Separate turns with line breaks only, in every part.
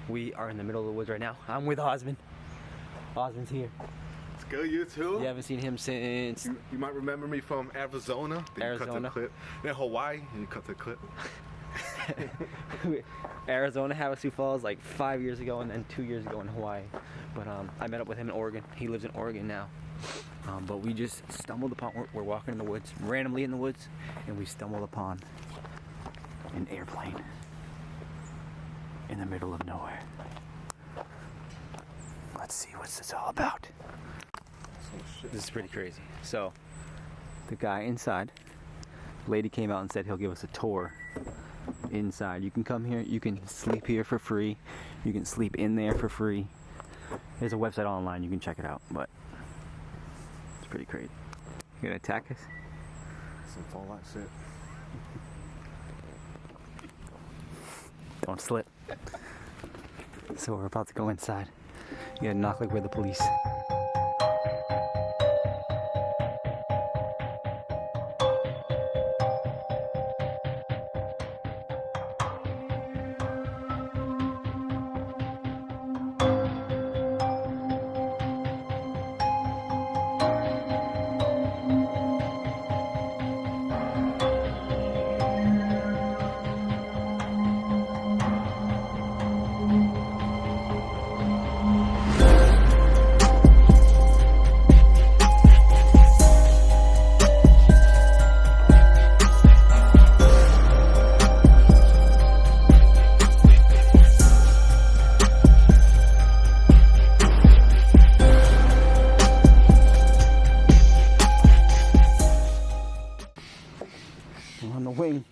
We are in the middle of the woods right now. I'm with Osmond. Osmond's here.
It's good, you too?
You haven't seen him since...
You might remember me from Arizona. Then you cut the clip. Then Hawaii, and you cut the clip.
Arizona, Havasu Falls, like 5 years ago, and then 2 years ago in Hawaii. But I met up with him in Oregon. He lives in Oregon now. But we just stumbled upon, we're walking in the woods, randomly in the woods, and we stumbled upon an airplane in the middle of nowhere. Let's see what's this all about. This is pretty crazy. So, the guy inside, lady came out and said he'll give us a tour inside. You can come here, you can sleep here for free, you can sleep in there for free. There's a website online, you can check it out, but it's pretty crazy. You gonna attack us?
Some Fallout shit.
Don't slip. So we're about to go inside. You gotta knock like we're the police. On the wing.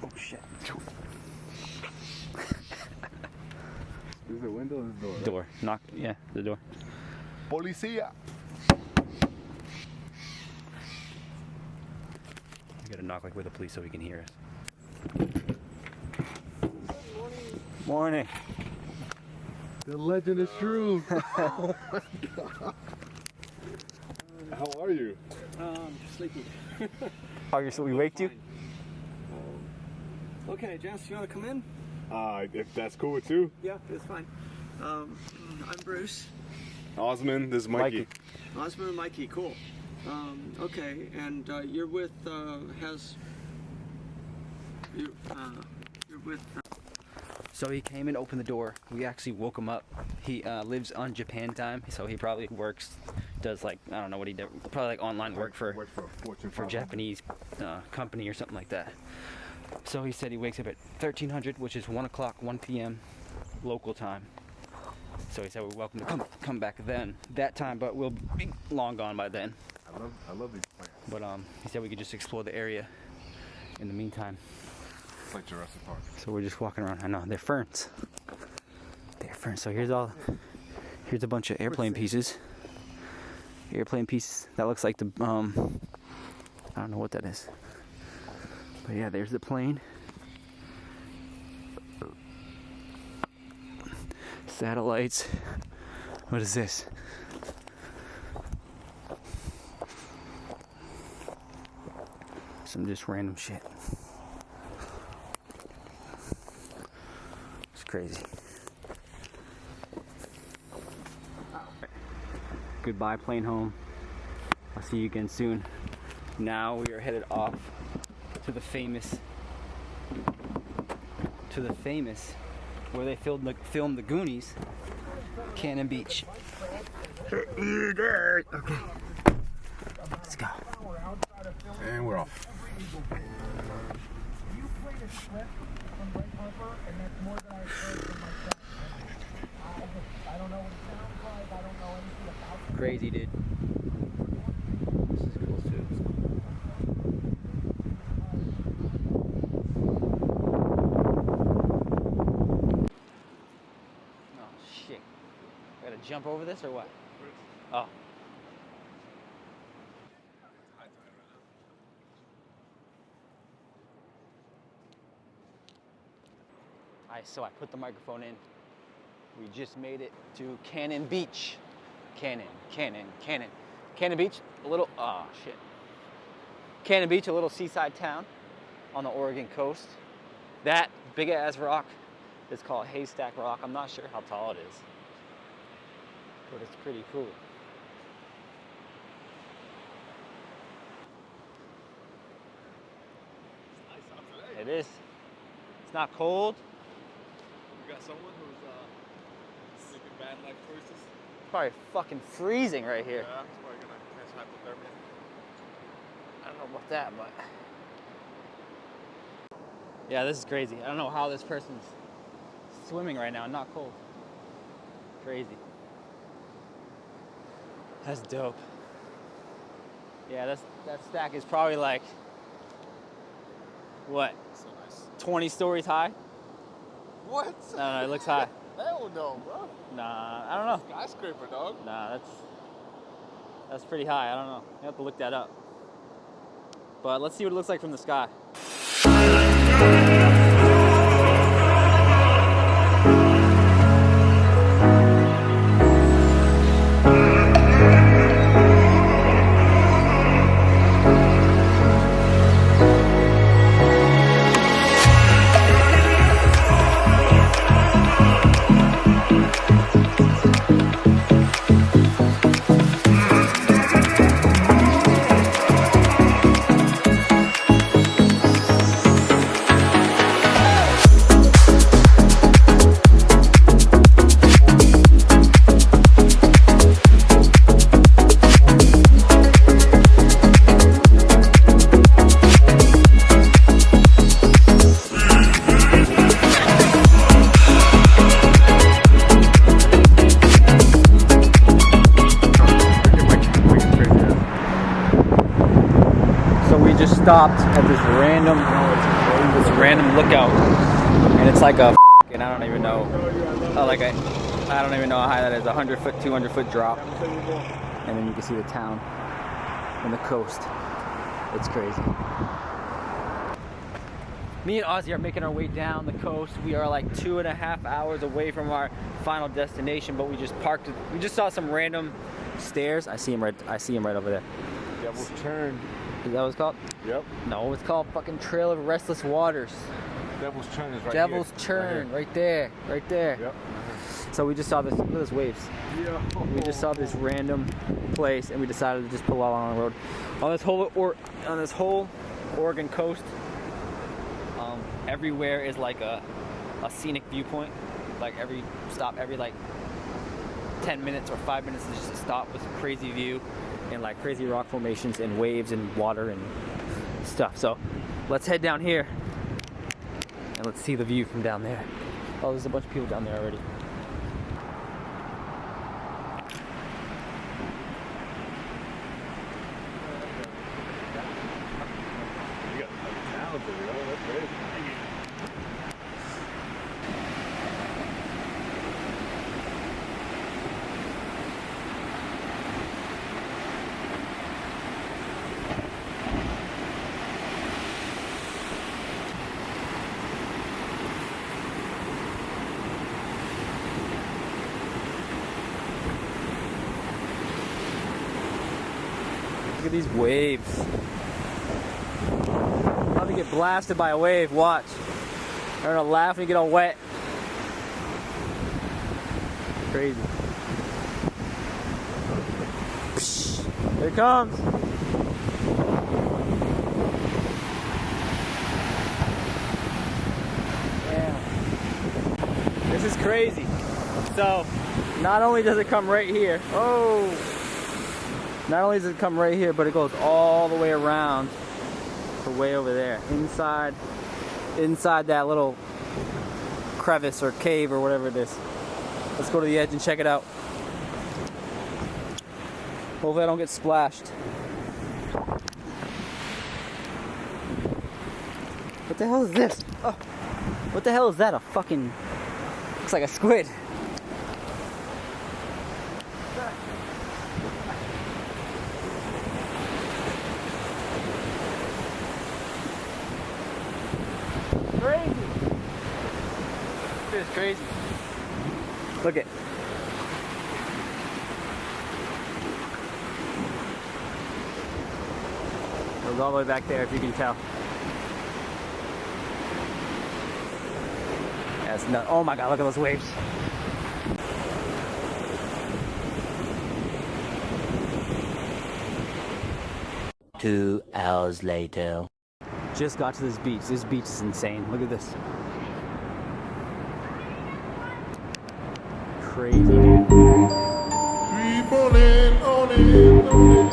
Oh shit.
Is the window or the door?
Door. Knock. Yeah, the door.
Policia.
We gotta knock like we're the police so he can hear us. Morning.
The legend is true. Oh my god. How are you?
Sleepy.
Oh, you're so we waked you?
Okay, Jess, you want to come in?
If that's cool with you.
Yeah, it's fine. I'm Bruce.
Osmond, this is Mikey.
Osmond and Mikey, cool. Okay, and you're with, you're with...
So he came and opened the door. We actually woke him up. He lives on Japan time, so he probably works, does like, I don't know what he does, probably like online work for Japanese company or something like that. So he said he wakes up at 1300, which is 1 o'clock, 1 p.m. local time. So he said we're welcome to come back then, that time, but we'll be long gone by then.
I love these plants.
But he said we could just explore the area in the meantime.
It's like Jurassic Park.
So we're just walking around. I know, they're ferns. They're ferns. So here's a bunch of airplane pieces. Airplane piece that looks like the I don't know what that is. But yeah, there's the plane. Satellites. What is this? Some just random shit. It's crazy. Goodbye, plane home. I'll see you again soon. Now we are headed off to the famous where they filmed the Goonies, Cannon Beach. Okay, let's go.
And we're off.
You played a clip from Ray Harper, and that's more than I've heard from myself. I don't know what it sounds like. I don't know anything about it.
Crazy, dude. This is cool too. Oh shit! I gotta jump over this or what? Oh. Alright, so I put the microphone in. We just made it to Cannon Beach. Cannon Beach, a little, oh shit. Cannon Beach, a little seaside town on the Oregon coast. That big ass rock is called Haystack Rock. I'm not sure how tall it is, but it's pretty cool.
It's nice out today.
It is. It's not cold.
You got someone who's making bad life choices?
Probably fucking freezing right here.
Yeah, it's probably gonna catch hypothermia.
I don't know about that, but yeah, this is crazy. I don't know how this person's swimming right now, not cold. Crazy. That's dope. Yeah, that stack is probably like, what?
So nice.
20 stories high?
What?
No, it looks high.
Hell no, bro.
Nah, I don't know.
Skyscraper, dog.
Nah, that's pretty high. I don't know. You have to look that up. But let's see what it looks like from the sky. Stopped at this random lookout, and it's like a and I don't even know, I don't even know how high that is, 100 foot, 200 foot drop, and then you can see the town and the coast. It's crazy. Me and Ozzy are making our way down the coast. We are like 2.5 hours away from our final destination, but we just parked. We just saw some random stairs. I see him right over there.
Devil's Turn.
Is that what it's called?
Yep.
No, it's called fucking Trail of Restless Waters.
Devil's Turn is right
Devil's
here.
Turn, right there.
Yep.
So we just saw this, look at those waves.
Yeah.
We just saw this random place and we decided to just pull out on the road. On this whole Oregon coast, everywhere is like a scenic viewpoint. Like every stop, every like 10 minutes or 5 minutes is just a stop with a crazy view and like crazy rock formations and waves and water and stuff. So let's head down here and let's see the view from down there. Oh, there's a bunch of people down there already.
You got talented, yo. That's crazy.
Look at these waves. I'm about to get blasted by a wave, watch. They're gonna laugh and get all wet. Crazy. Here it comes. Yeah. This is crazy. So, not only does it come right here, not only does it come right here, but it goes all the way around to way over there, inside that little crevice or cave or whatever it is. Let's go to the edge and check it out. Hopefully I don't get splashed. What the hell is this? Oh, what the hell is that? A fucking... looks like a squid. Crazy. This is crazy. Look it. It was all the way back there, if you can tell. That's nuts. Oh my god, look at those waves. Two hours later. Just got to this beach. This beach is insane. Look at this. Crazy, dude.
Keep on it, on it, on it.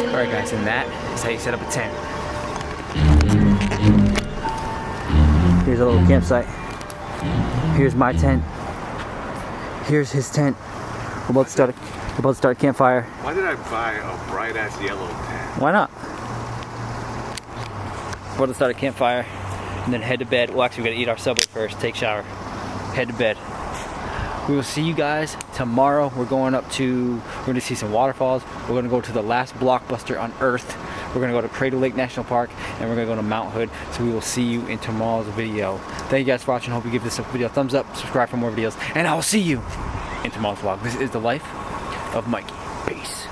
Alright guys, and that is how you set up a tent. Here's a little campsite. Here's my tent. Here's his tent. We're about to start a campfire.
Why did I buy a bright ass yellow tent?
Why not? We're about to start a campfire and then head to bed. Well, actually, we gotta eat our Subway first, take a shower, head to bed. We will see you guys tomorrow. We're gonna see some waterfalls. We're gonna go to the last blockbuster on Earth. We're gonna go to Crater Lake National Park, and we're gonna go to Mount Hood. So we will see you in tomorrow's video. Thank you guys for watching. Hope you give this video a thumbs up, subscribe for more videos, and I will see you in tomorrow's vlog. This is the Life of Mikey. Peace.